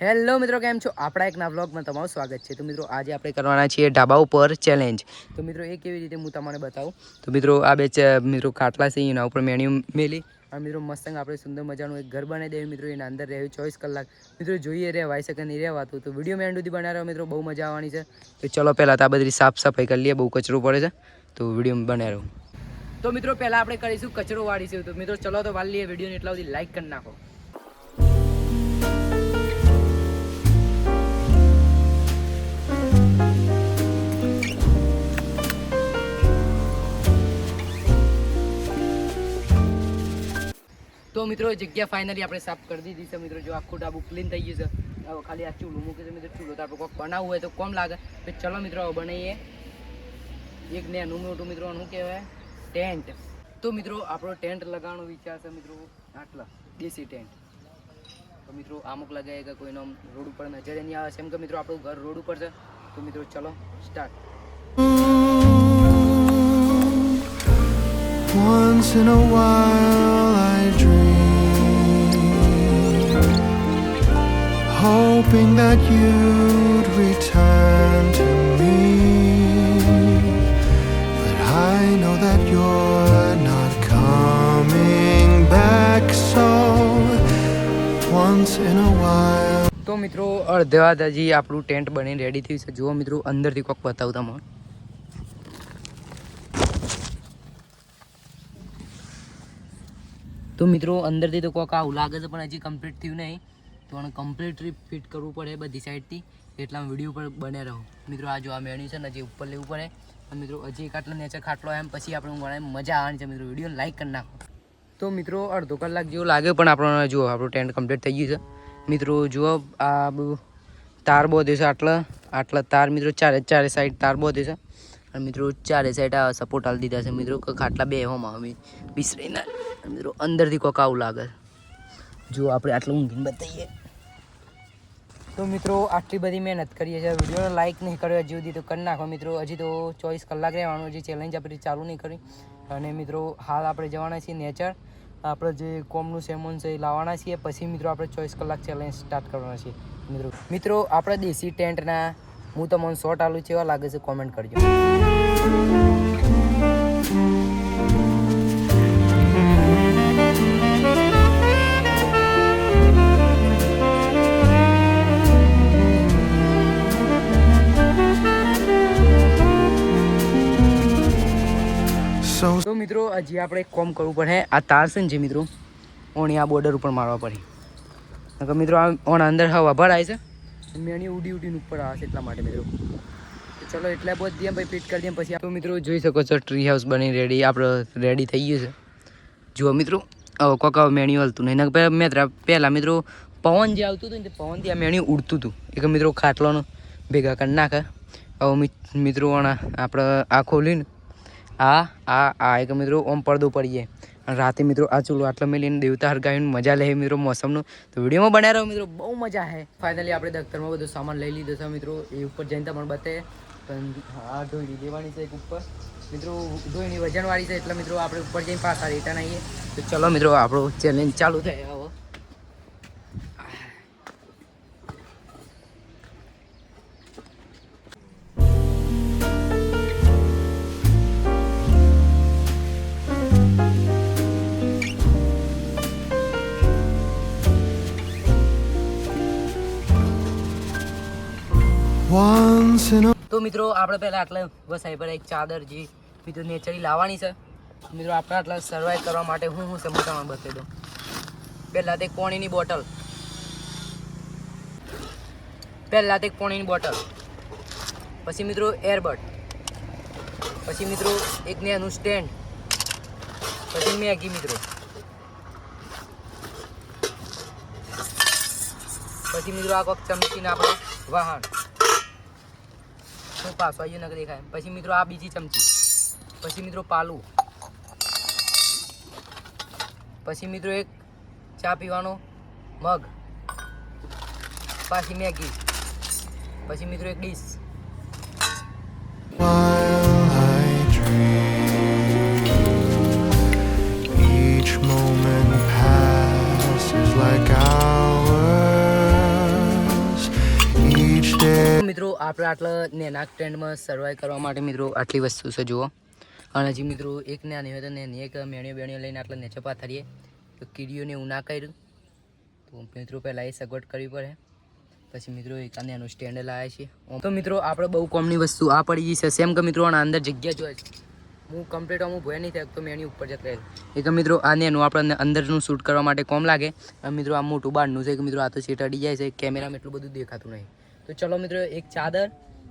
Hello મિત્રો, કેમ છો? આપણા એક નવા વ્લોગમાં તમારું સ્વાગત છે. તો મિત્રો આજે આપણે કરવાના છીએ ઢાબા ઉપર ચેલેન્જ. તો મિત્રો એ કેવી રીતે હું તમને બતાવું. તો મિત્રો આ બે મિત્રો ખાટલા છે, એના ઉપર મેન્યુ મેલી અને મિત્રો મસ્તંગ આપણે સુંદર મજાનું એક ઘર બનાવી દઈએ. મિત્રો એના અંદર રહેવું 24 કલાક. મિત્રો જોઈએ રહેવાય શકે નહીં રહેવાતું. તો વિડીયો મેં સુધી બનાવ્યો મિત્રો, બહુ મજા આવવાની છે. તો ચલો પહેલાં તો આ બધી સાફ સફાઈ કરી લઈએ, બહુ કચરો પડે છે. તો વિડીયો બનાવ્યો. તો મિત્રો પહેલાં આપણે કરીશું કચરો વાળીશું. તો મિત્રો ચલો તો વાળી લઈએ. વિડીયોને એટલા સુધી લાઈક કરી નાખો. તો મિત્રો જગ્યા ફાઇનલી આપણે સાફ કરી દીધી છે. મિત્રો જો આખું ડાબુ ક્લીન થઈ ગયું છે. હવે ખાલી આ ચૂલું મૂકે છે. મિત્રો ચૂલો તો આપણે કોઈક બનાવવું હોય તો કોમ લાગે. તો ચલો મિત્રો હવે બનાવીએ એક નાનું મોટું મિત્રો શું કહેવાય ટેન્ટ. તો મિત્રો આપણો ટેન્ટ લગાવવાનો વિચાર છે મિત્રો આટલા દેશી ટેન્ટ. તો મિત્રો અમુક લગાવીએ કે કોઈનો રોડ ઉપર નજરે નહીં આવે. એમ કે મિત્રો આપણું ઘર રોડ ઉપર છે. તો મિત્રો ચલો start. Once in a while I dream, hoping that you'd return to me, but I know that you're not coming back, so once in a while. તો મિત્રો અડધા હજી આપણું ટેન્ટ બનીને રેડી થયું છે. જુઓ મિત્રો અંદરથી કોઈક બતાવું તમને. તો મિત્રો અંદરથી તો કોઈક આવું લાગે છે પણ હજી કમ્પ્લીટ થયું નહીં. તો આને કમ્પ્લીટલી ફિટ કરવું પડે બધી સાઈડથી. એટલા વિડીયો પર બને રહો. મિત્રો આ જો આ મેન્યુ છે ને હજી ઉપર લેવું પડે. અને મિત્રો હજી એક આટલો નેચર ખાટલો એમ પછી આપણે બનાવીને મજા આવવાની છે. મિત્રો વિડીયોને લાઈક કરી નાખો. તો મિત્રો અડધો કલાક જેવું લાગે પણ આપણને જુઓ આપણું ટેન્ટ કમ્પ્લીટ થઈ ગયું છે. મિત્રો જુઓ આ બધું તાર બોધે છે. આટલા તાર મિત્રો ચારે સાઈડ તાર બોધે છે. અને મિત્રો ચારે સાઈડ આ સપોર્ટ આલી દીધા છે. મિત્રો ખાટલા બે એવામાં હવે બિસરીને મિત્રો અંદરથી કોક આવું લાગે. જો આપણે આટલું ઊંઘીને બતાવીએ. તો મિત્રો આટલી બધી મહેનત કરીએ છીએ. વિડીયોને લાઈક નહીં કર્યો હજી સુધી તો કરી નાખો મિત્રો. હજી તો 24 કલાક રહેવાનું. હજી ચેલેન્જ આપણી ચાલુ નહીં કરી. અને મિત્રો હાલ આપણે જવાના છીએ નેચર. આપણે જે કોમનું સેમોન છે એ લાવવાના છીએ. પછી મિત્રો આપણે 24 કલાક ચેલેન્જ સ્ટાર્ટ કરવાના છીએ. મિત્રો આપણા દેશી ટેન્ટના હું તમને શોર્ટ આલું છે એવા લાગે છે કોમેન્ટ કરજો. તો મિત્રો હજી આપણે એક કોમ કરવું પડે. આ તાર છે ને જે મિત્રો ઓણી આ બોર્ડર ઉપર મારવા પડે. મિત્રો આ ઓણા અંદર હવા ભરાય છે. મેણી ઉડીને ઉપર આવે છે એટલા માટે મિત્રો. તો ચલો એટલા બહુ દઈએ ભાઈ ફિટ કરી દઈએ પછી. તો મિત્રો જોઈ શકો છો ટ્રી હાઉસ બની રેડી આપણે રેડી થઈ ગયું છે. જુઓ મિત્રો હવે કોક મેણ્યું હલતું નહીં. મેં પહેલાં મિત્રો પવન જે આવતું હતું ને તે પવનથી આ મેણ્યું ઉડતું હતું. એક મિત્રો ખાટલાનો ભેગા કરી નાખે. હવે મિત્રો આપણે આ ખોલીને આ એક મિત્રો ઓમ પડદો પડીએ. અને રાતે મિત્રો આ ચૂલો આટલો મેલીને દેવતા હરગાવીને મજા લે મિત્રો મોસમનું. તો વિડીયોમાં બનાવી રહ્યો મિત્રો, બહુ મજા છે. ફાઇનલી આપણે દફતરમાં બધો સામાન લઈ લીધો છે મિત્રો. એ ઉપર જઈને તમને બતાવીએ. પણ હા ઢોયણી લેવાની છે એક ઉપર મિત્રો. ઢોયણી વજનવાળી છે એટલે મિત્રો આપણે ઉપર જઈને પાછા રિટર્ન આવીએ. તો ચલો મિત્રો આપણો ચેલેન્જ ચાલુ થાય હવે. તો મિત્રો આપણે પહેલાં આટલા વસાઈ પર એક ચાદર જે મિત્રો નેચરલી લાવવાની છે. મિત્રો આપણે આટલા સર્વાઈવ કરવા માટે હું સમજાવવાનું બતાવી દઉં. પહેલાં તે પાણીની બોટલ, પછી મિત્રો એરબડ, પછી મિત્રો એક નાનું સ્ટેન્ડ, પછી મેગી મિત્રો, પછી મિત્રો આ કોઈક ચમચીને આપણે વાહન પાછો આવી નકર દેખાય. પછી મિત્રો આ બીજી ચમચી, પછી મિત્રો પાલું, પછી મિત્રો એક ચા પીવાનો મગ, પાછી મેગી, પછી મિત્રો એક dish. Each moment passes like hours. મિત્રો આપણે આટલા નેના ટ્રેન્ડમાં સર્વાઈવ કરવા માટે મિત્રો આટલી વસ્તુ છે જુઓ. અને હજી મિત્રો એક નાની હોય તો નાની એક મેણીઓ બેણીઓ લઈને આટલા નેચે પાથરીએ તો કીડીઓને એવું ના કર્યું તો મિત્રો પહેલાં એ સગવડ કરવી પડે. પછી મિત્રો એક નાનું સ્ટેન્ડ લાવ્યા છીએ. તો મિત્રો આપણે બહુ કોમની વસ્તુ આ પડી ગઈ છે. સેમ કે મિત્રો આના અંદર જગ્યા જોઈએ છે. હું કમ્પ્લીટ હું ભોય નહીં થાય તો મેણી ઉપર જતા રહે. એક મિત્રો આ નેનું આપણને અંદરનું શૂટ કરવા માટે કોમ લાગે. અને મિત્રો આ મોટું બારનું છે કે મિત્રો આ તો સીટ અડી જાય છે. કેમેરામાં એટલું બધું દેખાતું નહીં. તો ચલો મિત્રો એક ચાદર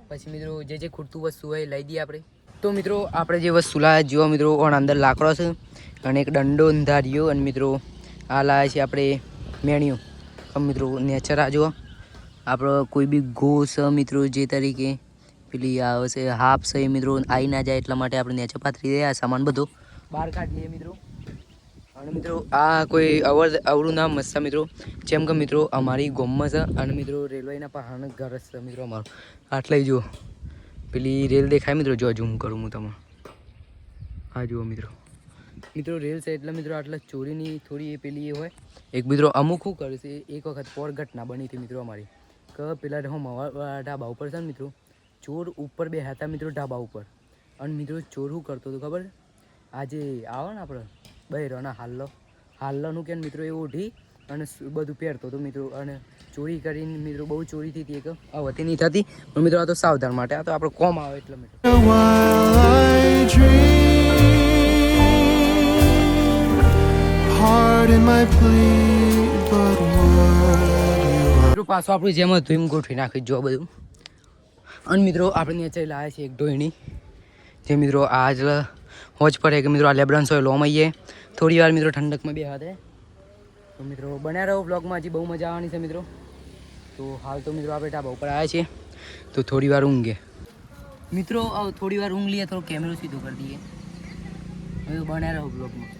પછી મિત્રો જે ખૂટતું વસ્તુ હોય લઈ દઈએ આપણે. તો મિત્રો આપણે જે વસ્તુ લાવ્યા જુઓ મિત્રો ઓન અંદર લાકડો છે અને એક દંડો અંધાર્યો અને મિત્રો આ લાવ્યા છે આપણે મેણીઓ. મિત્રો નેચર આ જુઓ આપણો કોઈ બી ઘોસ મિત્રો જે તરીકે પેલી આવે છે હાફ છે મિત્રો આવી ના જાય એટલા માટે આપણે નેચર પાથરી દઈએ. આ સામાન બધો બહાર કાઢી લઈએ મિત્રો. અને મિત્રો આ કોઈ અવળું નામ મસ્ત મિત્રો જેમ કે મિત્રો અમારી ગોમમાં છે અને મિત્રો રેલવેના પહાડનું ઘર છે મિત્રો અમારું. આટલે જુઓ પેલી રેલ દેખાય મિત્રો જો ઝૂમ કરું હું તમે હા જુઓ મિત્રો રેલ છે એટલે મિત્રો આટલા ચોરીની થોડી એ પેલી એ હોય. એક મિત્રો અમુક શું કરે છે એક વખત પોર ઘટના બની હતી મિત્રો અમારી કે પેલા ઢાબા ઉપર છે ને મિત્રો ચોર ઉપર બે હતા મિત્રો ઢાબા ઉપર. અને મિત્રો ચોર શું કરતો હતો ખબર આજે આવે ને આપણે બહેરોના હાલ્લોનું કે મિત્રો એ ઓઢી અને બધું પહેરતો હતો મિત્રો. અને ચોરી કરીને મિત્રો બહુ ચોરી થઈ હતી એક આવતી નહીં થતી પણ મિત્રો આ તો સાવધાન માટે આ તો આપણે કોમ આવે એટલે મિત્રો. while I dream. Pardon my plea, but what you પાછું આપણું જેમ હતું એમ ગોઠવી નાખી જો બધું. અને મિત્રો આપણે નીચે લાવ્યા છે એક ડોયણી જે મિત્રો આજ હોજ પડે કે મિત્રો આ લેબ્રન્સ હોય લોમ આવીએ થોડી વાર મિત્રો ઠંડકમાં બે હાથે. તો મિત્રો બન્યા રહો બ્લોગમાં હજી બહુ મજા આવવાની છે મિત્રો. તો હાલ તો મિત્રો આપણે ઢાબા ઉપર આવ્યા છીએ તો થોડી વાર ઊંઘે મિત્રો થોડી વાર ઊંઘ લઈએ થોડો કેમેરો સીધો કરી દઈએ. હવે બન્યા રહો બ્લોગમાં.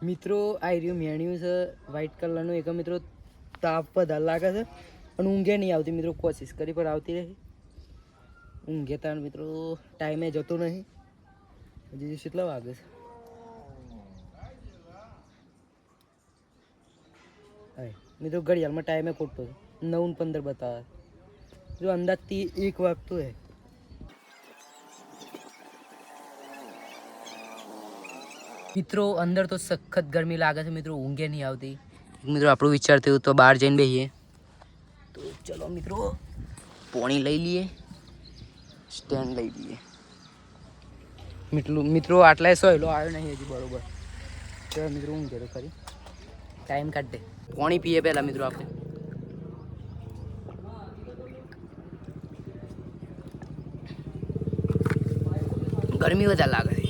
મિત્રો આ રહ્યું મેણ્યું છે વ્હાઈટ કલરનું એક મિત્રો તાપ વધારે લાગે છે પણ ઊંઘે નહીં આવતી મિત્રો. કોશિશ કરી પણ આવતી રહી ઊંઘે તાણ મિત્રો ટાઈમે જતો નહીં. હજી કેટલા વાગે છે મિત્રો ઘડિયાળમાં ટાઈમે ખોટતો 9:15 બતાવે જો અંદાજથી 1 વાગતો હે. મિત્રો અંદર તો સખત ગરમી લાગે છે મિત્રો ઊંઘે નહીં આવતી. મિત્રો આપણું વિચાર થયું તો બહાર જઈને બેસીએ. તો ચલો મિત્રો પાણી લઈ લઈએ સ્ટેન્ડ લઈ લઈએ. મિત્રો આટલા સોયલો આવ્યો નહીં હજી બરોબર. ચાલો મિત્રો ઊંઘે તો ખરી ટાઈમ કાઢે. પાણી પીએ પહેલાં મિત્રો આપણે. ગરમી વધારે લાગે છે.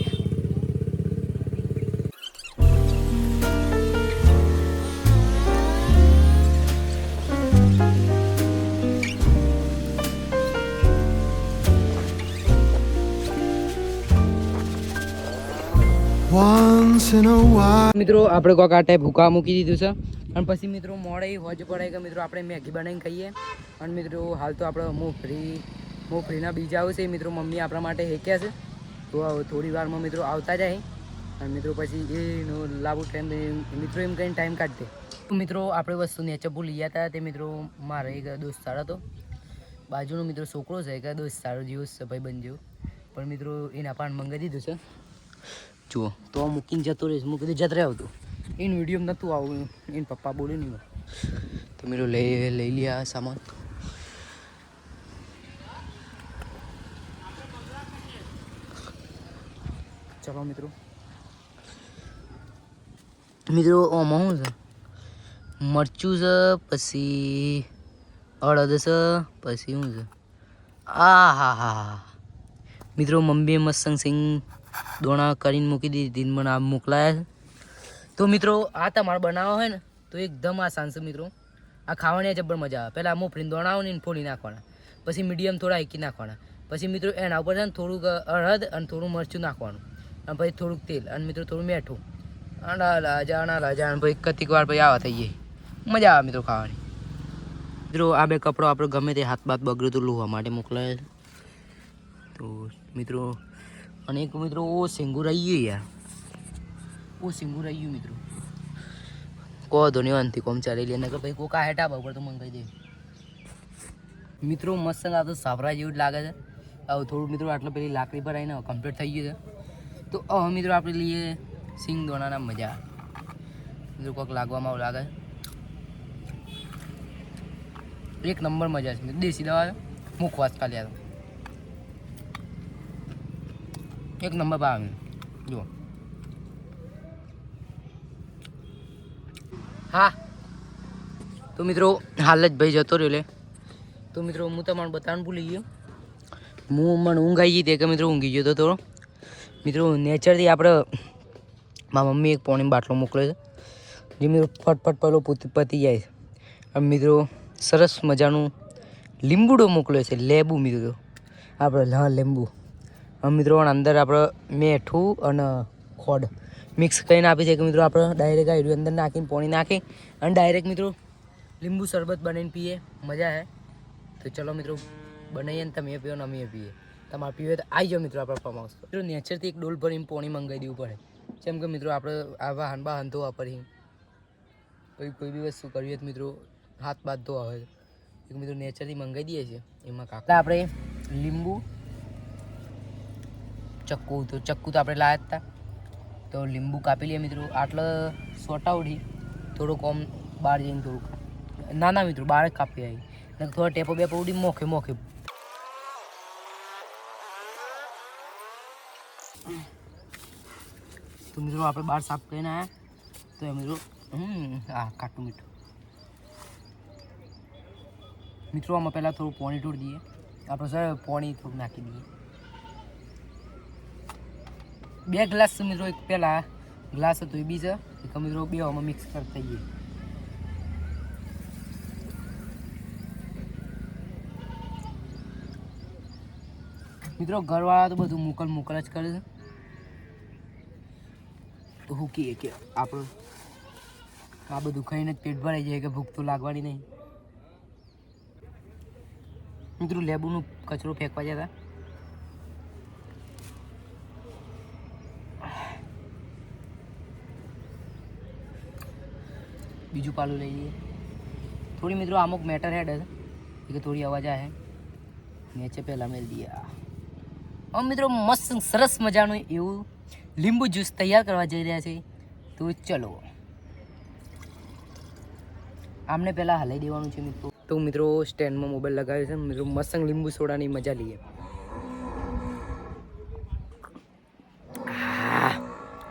once in a while. મિત્રો આપણે કોઈક આ ટાઈપ ભૂકા મૂકી દીધું છે અને પછી મિત્રો મોડે હોજ પડે કે મિત્રો આપણે મેગી બનાવીને ખાઈએ. અને મિત્રો હાલ તો આપણે મોફરીના બીજા આવશે મિત્રો મમ્મી આપણા માટે હેક્યા છે તો થોડી વારમાં મિત્રો આવતા જાય. અને મિત્રો પછી એનો લાંબુ ટાઈમ મિત્રો એમ કહીને ટાઈમ કાઢશે. મિત્રો આપણે વસ્તુ નેચર ભૂલી ગયા હતા તે મિત્રો મારો એક દોસ્તાર હતો બાજુનો મિત્રો છોકરો છે કે દોસ્તાર જેવો છે ભાઈબંધ જેવો પણ મિત્રો એના પાન મંગાવી દીધું છે જુઓ. તો મૂકીને જતો રહીશ હું કીધું જત રહ્યો હતું એને વિડીયો નહોતું આવું એને પપ્પા બોલ્યું નહીં. તો મિત્રો લઈ લઈએ આ સામાન. ચલો મિત્રો આમાં શું છે મરચું છે પછી અડદ છે પછી શું છે આ હા મિત્રો મમ્મીએ મસ્ત સિંગ દોણા કરીને મૂકી દીધી મને આ મોકલાયા છે. તો મિત્રો આ તમારે બનાવવા હોય ને તો એકદમ આસાન છે મિત્રો. આ ખાવાની જબ્બર મજા આવે. પહેલાં મોફરીને દોણાવો ને ફોડી નાખવાના પછી મીડિયમ થોડા હેકી નાખવાના પછી મિત્રો એના ઉપર છે ને થોડુંક અડદ અને થોડું મરચું નાખવાનું અને પછી થોડુંક તેલ અને મિત્રો થોડું મીઠું આના રાજા અને પછી કતિક વાર પછી આવા થઈ જાય મજા આવે મિત્રો ખાવાની. મિત્રો આ બે કપડો આપણે ગમે તે હાથ બાથ બગડ્યું તો લોહવા માટે મોકલાય. તો મિત્રો અને એક મિત્રો ઓ સિંગુ રહી ગયું યાર, ઓ સિંગુ રહી ગયું મિત્રો. કહો ધોની અંતિ કોમ ચાલી લે નકર ભાઈ કોકા હેટા ઉપર તો મંગાઈ દે મિત્રો. મસ્ત આ તો સાબરા જેવું જ લાગે છે. હવે થોડું મિત્રો આટલું પેલી લાકડી પર આવીને કમ્પ્લીટ થઈ ગયું છે. તો હવે મિત્રો આપણે લઈએ સિંગ દોણાના મજા. મિત્રો કોઈક લાગવામાં આવું લાગે એક નંબર મજા છે. દેશી દવા મુખવાસ ખાલી આ એક નંબર ભાવે જુઓ. હા તો મિત્રો હાલ જ ભાઈ જતો રહ્યો લે. તો મિત્રો હું તમારે બતાવવાનું ભૂલી ગયો. હું મને ઊંઘ આવી ગઈ તે કે મિત્રો ઊંઘી ગયો તો થોડો. મિત્રો નેચરથી આપણે મારા મમ્મી એક પોણીનો બાટલો મોકલે છે જે મિત્રો ફટફટ પેલો પતી જાય છે. અને મિત્રો સરસ મજાનું લીંબુડો મોકલ્યો છે, લેબુ મિત્રો આપણે હા લીંબુ. અને મિત્રો અંદર આપણે મેઠું અને ખોડ મિક્સ કરીને આપી છે કે મિત્રો આપણે ડાયરેક્ટ આ અંદર નાખીને પાણી નાખી અને ડાયરેક્ટ મિત્રો લીંબુ શરબત બનાવીને પીએ, મજા આવે. તો ચલો મિત્રો બનાવીએ ને તમે પીઓ ને અમે પીએ. તમારે પીવે તો આવી જાઓ મિત્રો આપણા ફાર્મ હાઉસ પર. મિત્રો નેચરથી એક ડોલ ભરીને પાણી મંગાવી દેવું પડે. જેમ કે મિત્રો આપણે આવા હાનબા હંતો વાપરીએ પછી કોઈ બી વસ્તુ કરીએ તો મિત્રો હાથ બાદ તો આવે એક મિત્રો નેચરથી મંગાવી દઈએ છીએ. એમાં કાકા આપણે લીંબુ ચક્કુ તો આપણે લાવ્યા હતા તો લીંબુ કાપી લઈએ મિત્રો. આટલો સોટા ઉડી થોડુંક આમ બહાર જઈને થોડુંક ના મિત્રો બહાર જ કાપી આવી ને થોડા ટેપો બેપો ઉડી મોખે તો મિત્રો આપણે બહાર સાફ કરીને આવ્યા. તો મિત્રો ખાટું મીઠું મિત્રો આમાં પહેલાં થોડું પાણી ઢોળી દઈએ. આપણે સર પાણી થોડું નાખી દઈએ. 2 ગ્લાસ મિત્રો એક પહેલાં ગ્લાસ હતો એ બીજા એક મિત્રો 2 આમાં મિક્સ કરતા જઈએ. મિત્રો ઘરવાળા તો બધું મોકલ જ કરે છે. તો શું કહીએ કે આપણે આ બધું ખાઈને જ પેટ ભરાઈ જાય કે ભૂખ તો લાગવાની નહીં. મિત્રો લેબુનું કચરો ફેંકવા જતા બીજું પાલું લઈ લઈએ. થોડી મિત્રો અમુક મેટર હેડ કે થોડી અવાજ આવે નીચે પહેલાં મેળ દઈએ. મિત્રો મસ્ત સરસ મજાનું એવું લીંબુ જ્યુસ તૈયાર કરવા જઈ રહ્યા છે. તો ચલો આમને પહેલાં હલાવી દેવાનું છે મિત્રો. તો મિત્રો સ્ટેન્ડમાં મોબાઈલ લગાવ્યો છે મિત્રો. મસ્ત લીંબુ સોડાની મજા લઈએ.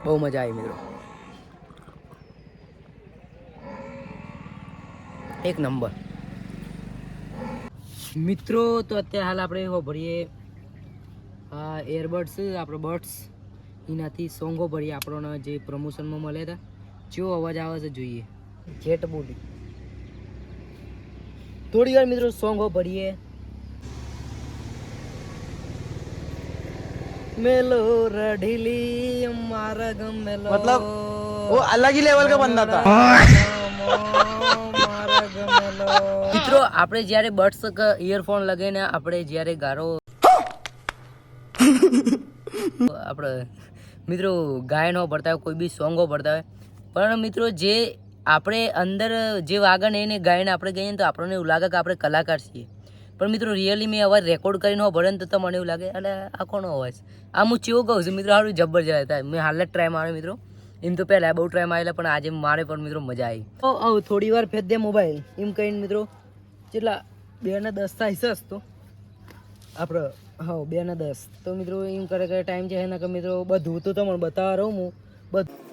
બહુ મજા આવી મિત્રો, એક નંબર. મિત્રો તો અત્યારે હાલ આપણે ભરીએ એરબડ્સ આપણે બડ્સ એનાથી સોંગો ભરીએ. આપણને જે પ્રમોશનમાં મળે હતા જેવો અવાજ આવે છે જોઈએ. જેટ બોલી થોડી વાર મિત્રો સોંગો ભરીએ. મેલો રઢીલી મારા ગમેલો मतलब वो अलग ही लेवल का बंदा था. મિત્રો આપણે જ્યારે બડ્સ ઇયરફોન લગાવીને આપણે જ્યારે ગારો આપણે મિત્રો ગાયનો ભરતા હોય કોઈ બી સોંગો ભરતા હોય પણ મિત્રો જે આપણે અંદર જે વાગે ને એને ગાયને આપણે ગઈએ ને તો આપણને એવું લાગે કે આપણે કલાકાર છીએ. પણ મિત્રો રિયલી મેં અવાજ રેકોર્ડ કરીને ભરે ને તો મને એવું લાગે એટલે આ કોનો અવાજ. આ હું ચેવું કહું છું મિત્રો, સારું જબરજસ્ત થાય. મેં હાલ જ ટ્રાય માર્યો મિત્રો. એમ તો પહેલાં બહુ ટ્રાય મારેલા પણ આજે મારે પણ મિત્રો મજા આવી. થોડી વાર ફેંક દે મોબાઈલ એમ કહીને મિત્રો કેટલા 2 ને 10 થાય છે તો આપણે 2 ને 10 તો મિત્રો એમ કરે ટાઈમ છે ને કે મિત્રો બધું તો તમને બતાવવા રહું હું બધું.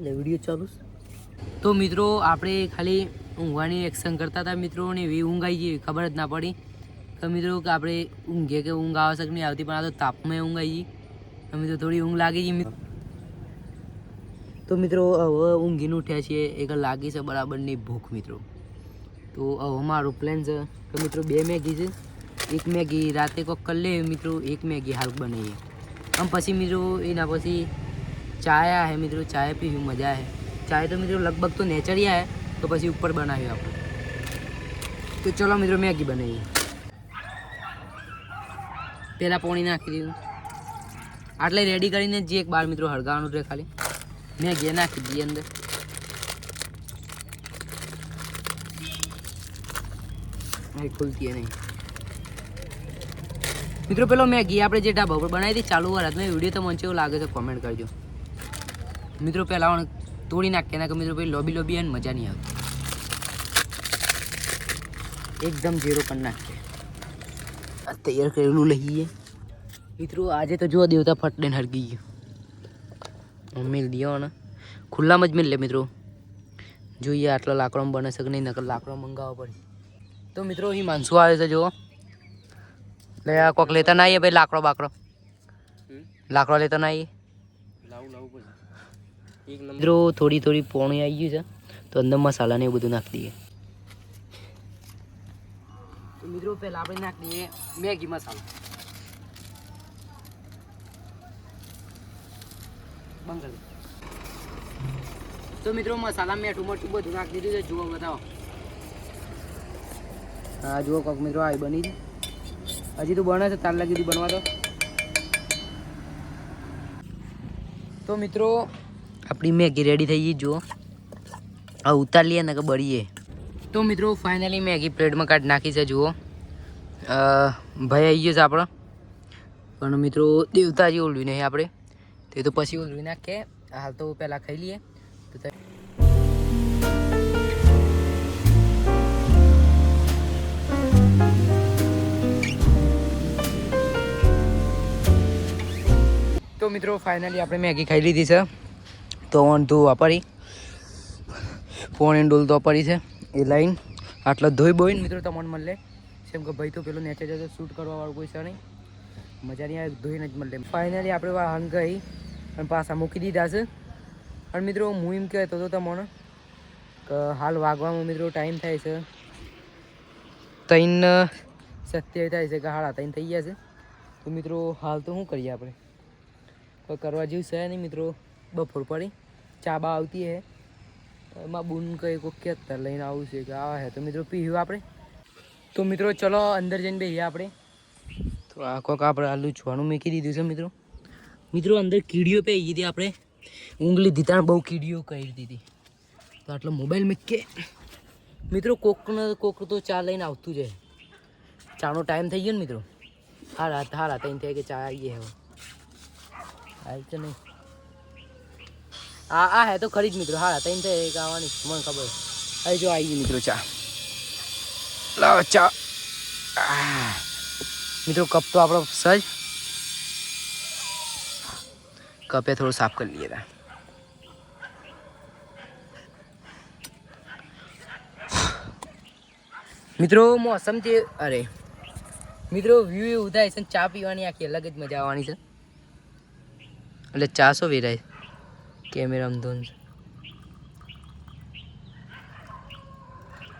વિડીયો ચાલુ. તો મિત્રો આપણે ખાલી ઊંઘવાની એક્શન કરતા હતા મિત્રો ને એવી ઊંઘ આવી ગઈ ખબર જ ના પડી. તો મિત્રો કે આપણે ઊંઘે કે ઊંઘ આવશ્યક નહીં આવતી, પણ આ તો તાપમાં ઊંઘ આવી ગઈ. અમે તો થોડી ઊંઘ લાગી ગઈ. તો મિત્રો હવે ઊંઘીને ઉઠ્યા છીએ, એક લાગી છે બરાબરની ભૂખ મિત્રો. તો હવે મારું પ્લાન છે કે મિત્રો 2 મેગી છે. એક મેગી રાતે કોક કરી લે મિત્રો, એક મેગી હાલ બનાવીએ. આમ પછી મિત્રો એના પછી ચાય હે મિત્રો, ચાય પીવી મજા હે. ચાય તો મિત્રો લગભગ તો નેચરિયા હે, તો પછી ઉપર બનાવ્યું આપણે. તો ચલો મિત્રો મેગી બનાવીએ. પહેલાં પાણી નાખી દીધું, આટલે રેડી કરીને જે એક બાર મિત્રો હળગાવાનું રહે ખાલી. મેગી નાખી દઈએ અંદર. ખુલતી નહીં મિત્રો. પેલો મેગી આપણે જે ઢાબા ઉપર બનાવી હતી ચાલુ વાર મેં વિડીયો તો મને એવું લાગે છે કોમેન્ટ કરજો મિત્રો. પહેલાં તોડી નાખીએ ના કે મિત્રો પછી લોબી લોબી અને મજા નહીં આવતી. એકદમ ઝીરો કરી નાખીએ. આ તૈયાર કરેલું લઈએ મિત્રો. આજે તો જો દેવતા ફટને હરગી ગયું. મેલ દિયો ને ખુલ્લામાં જ મેલ લે મિત્રો. જોઈએ આટલો લાકડો બને શકે નહીં, નકર લાકડો મંગાવવો પડે. તો મિત્રો અહીં માણસો આવે છે જુઓ. એટલે આ કોક લેતા ના આવીએ ભાઈ લાકડો બાકડો. લાકડો લેતા ના આવીએ મિત્રો. થોડી થોડી પોણી આવી ગયું છે તો અંદર મસાલા ને એવું બધું નાખી દઈએ. તો મિત્રો પહેલાં આપણે નાખી દઈએ મેગી મસાલો. બંધ કરી. તો મિત્રો મસાલા મીઠું મરચું બધું નાખી દીધું છે. જુઓ બતાવો. હા જુઓ કોક મિત્રો આવી બની છે. હજી તો બને છે, તાર લાગી હતી બનવા. તો મિત્રો આપણી મેગી રેડી થઈ ગઈ. જુઓ આ ઉતાર લઈએ ને કે બળીએ. તો મિત્રો ફાઇનલી મેગી પ્લેટમાં કાઢી નાખી છે. જુઓ ભાઈ આવી ગયો છે આપણો. પણ મિત્રો દેવતાજી ઓલવી નહીં આપણે, તે તો પછી ઓલવી નાખીએ. હાલ તો પહેલાં ખાઈ લઈએ. તો મિત્રો ફાઇનલી આપણે મેગી ખાઈ લીધી છે. તો વાંધો વાપરી ફોન એન્ડ ડોલ તો વાપરી છે એ લાઈન આટલો ધોઈ બોઈને મિત્રો તમને મળે. કેમ કે ભાઈ તો પેલો નેચે જતો શૂટ કરવાવાળું કોઈ છે નહીં, મજા નહીં આવે, ધોઈને જ મળે. ફાઇનલી આપણે વાહન ગઈ અને પાછા મૂકી દીધા છે. અને મિત્રો હું એમ કહેતો હતો તમને કે હાલ વાગવામાં મિત્રો ટાઈમ થાય છે 3:27 થાય છે કે 3:30 થઈ ગયા છે. તો મિત્રો હાલ તો શું કરીએ આપણે, કોઈ કરવા જેવું છે નહીં મિત્રો. બપોર પડી ચા બા આવતી હે, એમાં બૂન કંઈ કોઈ કેતર લઈને આવું છે કે આવા હે. તો મિત્રો પીવું આપણે. તો મિત્રો ચલો અંદર જઈને બેસીએ આપણે. તો આ કોક આપણે આલુ છવાનું મૂકી દીધું છે મિત્રો. મિત્રો અંદર કીડીઓ પી ગઈ હતી, આપણે ઊંઘ લીધી ત્યાં બહુ કીડીઓ કરી દીધી. તો આટલો મોબાઈલ મૂકીએ મિત્રો. કોક તો ચા લઈને આવતું જ. ચાનો ટાઈમ થઈ ગયો ને મિત્રો. હારા 3 થાય કે ચા આવીએ હવે. આવી તો નહીં. આ હે તો ખરી જ મિત્રો. 3 થાય કે આવવાની મને ખબર. હવે જો આવી ગઈ મિત્રો ચા. લાવો ચા મિત્રો. કપ તો આપણો સજ કપે થોડું સાફ કરી લઈએ. મિત્રો મોસમ તે અરે મિત્રો વ્યૂ એવું થાય છે. ચા પીવાની આખી અલગ જ મજા આવવાની છે. એટલે 400 વેરાય કેમેરા ધોન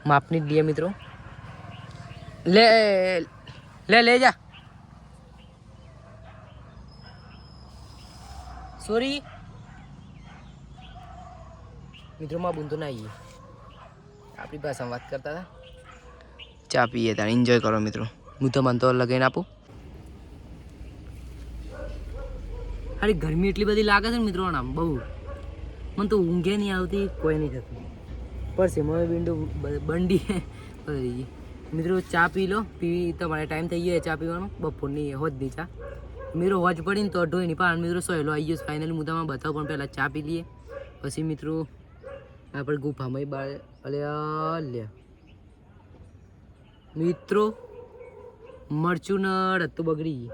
માપની જ લઈએ મિત્રો. લે લે લે જા. સોરી મિત્રો માં બુંદો ના આવીએ. આપણી ભાષામાં વાત કરતા હતા. ચા પીએ તાર એન્જોય કરો મિત્રો. હું તો મને તો લગાઈને આપું. અરે ગરમી એટલી બધી લાગે છે ને મિત્રો. આમ બહુ મને તો ઊંઘે નહીં આવતી, કોઈ નહીં થતું. પડશે મને વિન્ડો બંડી મિત્રો. ચા પી લો. તમારે ટાઈમ થઈ ગયો ચા પીવાનો. બપોરની હોજની ચા મિત્રો. હોજ પડીને તો અઢોઈ નહીં પણ મિત્રો સહેલો આવી ગયો. ફાઇનલી મુદ્દામાં બતાવું પણ પહેલાં ચા પી લઈએ પછી મિત્રો આપણે ગુફામાં બાર લે મિત્રો. મરચું ને રત્તું બગડી ગઈ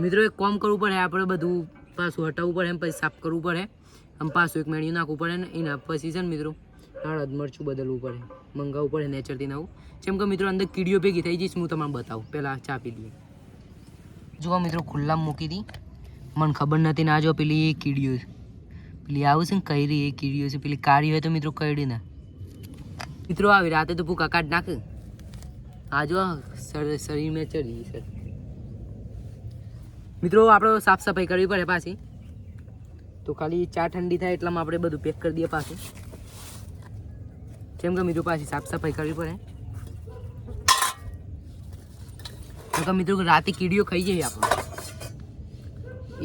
મિત્રો. એક કામ કરવું પડે આપણે, બધું પાછું હટાવવું પડે, એમ પછી સાફ કરવું પડે, આમ પાછું એક મેળ્યું નાખવું પડે ને એના પછી છે ને મિત્રો હળદ મરચું બદલવું પડે, મંગાવવું પડે નેચરથી નવું. જેમ કે મિત્રો અંદર કીડીઓ ભેગી થઈ જઈશ, હું તમને બતાવું. પહેલાં ચા પી લઈએ. જુઓ મિત્રો ખુલ્લામાં મૂકી હતી, મને ખબર નથી ના જો પેલી કીડીઓ પેલી આવું છે ને કઈ રહી એ કીડીઓ છે, પેલી કાળી હોય તો મિત્રો કઈડી ના મિત્રો આવી રાતે તો ભૂકા કાઢ નાખે. આ જો શરીરમાં ચડી સર મિત્રો આપણે સાફ સફાઈ કરવી પડે પાછી. તો ખાલી ચા ઠંડી થાય એટલામાં આપણે બધું પેક કરી દઈએ પાછું. કેમ કે મિત્રો પાછી સાફ સફાઈ કરવી પડે. તો મિત્રો રાતે કીડીઓ ખાઈ જાય આપણે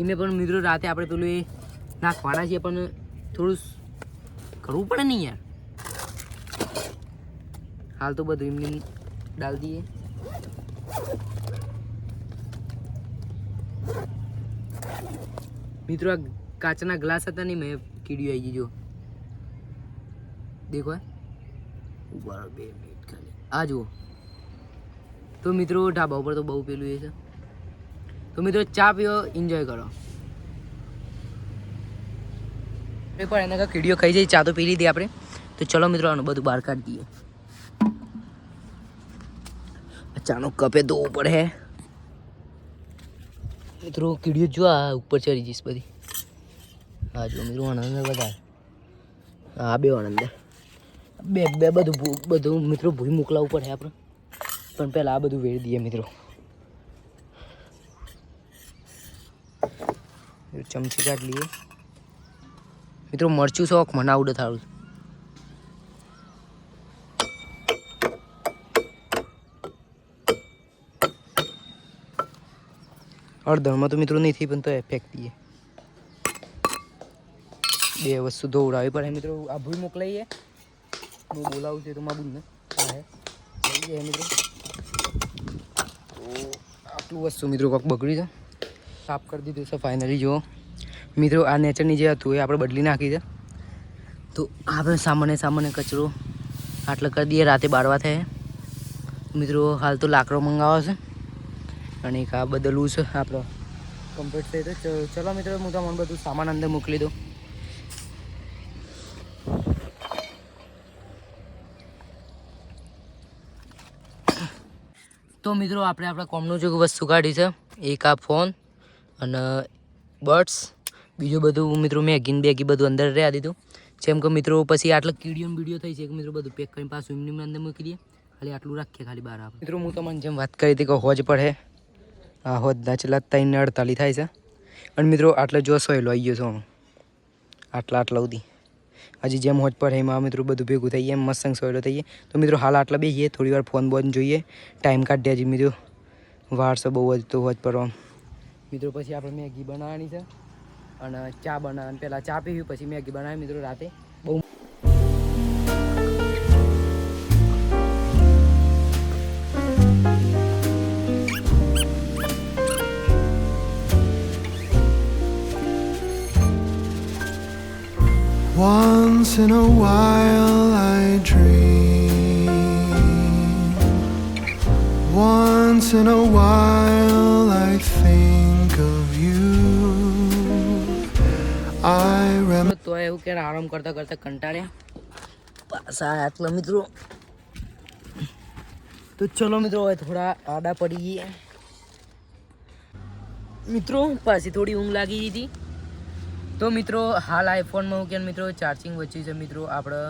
એમે પણ મિત્રો રાતે આપણે પેલું એ નાખવાના છીએ, પણ થોડું કરવું પડે નહીં યાર. હાલ તો બધું એમને ડાલ દઈએ. મિત્રો આ કાચના ગ્લાસ હતા ને મેં કીડીઓ આવી ગઈ જો દેખો. 2 મિનિટ ખાલી આ જુઓ. તો મિત્રો ઢાબા ઉપર તો બહુ પેલું એ છે. તો મિત્રો ચા પીઓ, એન્જોય કરો. એકવાર એના કીડીઓ ખાઈ જાય, ચા તો પી લીધી આપણે. તો ચલો મિત્રો આનું બધું બહાર કાઢી દઈએ. ચાનો કપે ધોવું પડે મિત્રો. કીડીઓ જો આ ઉપર ચડી જઈશ બધી. હા જો મિત્રો આનંદ વધારે. હા બે આનંદ બે બધું મિત્રો ભૂઈ મોકલાવવું પડે આપણે. પણ પહેલાં આ બધું વેરી દઈએ મિત્રો. ચમચી કાઢ લઈએ મિત્રો. મરચું શોખ મને આવડે થાળું. અડધરમાં તો મિત્રો નથી, પણ તો ફેંક દઈએ. બે વસ્તુ ધોવડાવી પડે મિત્રો. આ ભૂઈ મોકલાઈએ. હું બોલાવું છું તો માં બુન ને લઈ જાય મિત્રો. તો આટલું વસ્તુ મિત્રો કોઈક બગડી છે, સાફ કરી દીધું છે ફાઇનલી. જુઓ મિત્રો આ નેચરની જે હતું એ આપણે બદલી નાખી છે. તો આપણે સામાન્ય કચરો આટલો કરી દઈએ. રાતે બાળવા થાય મિત્રો. હાલ તો લાકડો મંગાવો છે અને એક આ બદલવું છે આપણે કમ્પ્લીટ થઈ. તો ચલો મિત્રો હું તમને બધું સામાન અંદર મોકલી દઉં. તો મિત્રો આપણે આપણા કોમનું જે વસ્તુ કાઢી છે, એક આ ફોન અને બર્ડ્સ, બીજું બધું મિત્રો મેગીન બેગી બધું અંદર રહ્યા દીધું. જેમ કે મિત્રો પછી આટલા કીડીઓ બીડીઓ થઈ છે કે મિત્રો બધું પેક કરીને પાછું એમની અંદર મૂકી દઈએ. ખાલી આટલું રાખીએ ખાલી બહાર આપણે. મિત્રો હું તમને જેમ વાત કરી હતી કે હોજ પડે. આ હોજના છેલ્લા 3:48 થાય છે. અને મિત્રો આટલે જો સોયલો આવી ગયો છું આટલા સુધી. હજી જેમ હોજ પડે એમાં મિત્રો બધું ભેગું થઈએ, એમ મસ્ત સોયલો થઈએ. તો મિત્રો હાલ આટલા બેસીએ, થોડી વાર ફોન બોન જોઈએ, ટાઈમ કાઢીએ. હજી મિત્રો વાર છે બહુ જ. તો હોજ પડવા મિત્રો પછી આપણે મેગી બનાવવાની છે અને ચા બનાવવાની. પહેલાં ચા પીવી પછી મેગી બનાવી મિત્રો. રાતે બહુ Once in a while I dream. Once in a while I think of you. તો એવું કે આરામ કરતા કરતા કંટાળ્યા પાછા આટલા મિત્રો. તો ચલો મિત્રો હવે થોડા આડા પડી ગઈએ મિત્રો. પાછી થોડી ઊંઘ લાગી હતી. તો મિત્રો હાલ આઈફોનમાં હું કે મિત્રો ચાર્જિંગ વચ્ચે છે મિત્રો આપણે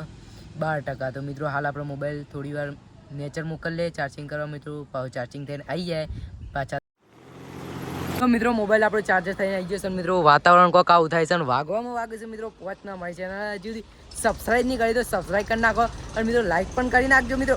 12%. તો મિત્રો હાલ આપણો મોબાઈલ થોડી વાર નેચર મોકલી લે ચાર્જિંગ કરવા મિત્રો. પાછું ચાર્જિંગ થઈને આવી જાય પાછા. તો મિત્રો મોબાઈલ આપણો ચાર્જર થઈને આવી જશે મિત્રો. વાતાવરણ કોઈક આવું થાય છે અને વાગવામાં વાગે છે મિત્રો. પહોંચ ના મળે છે અને હજુ સુધી સબસ્ક્રાઈબ નહીં કરી તો સબસ્ક્રાઈબ કરી નાખો. અને મિત્રો લાઈક પણ કરી નાખજો મિત્રો.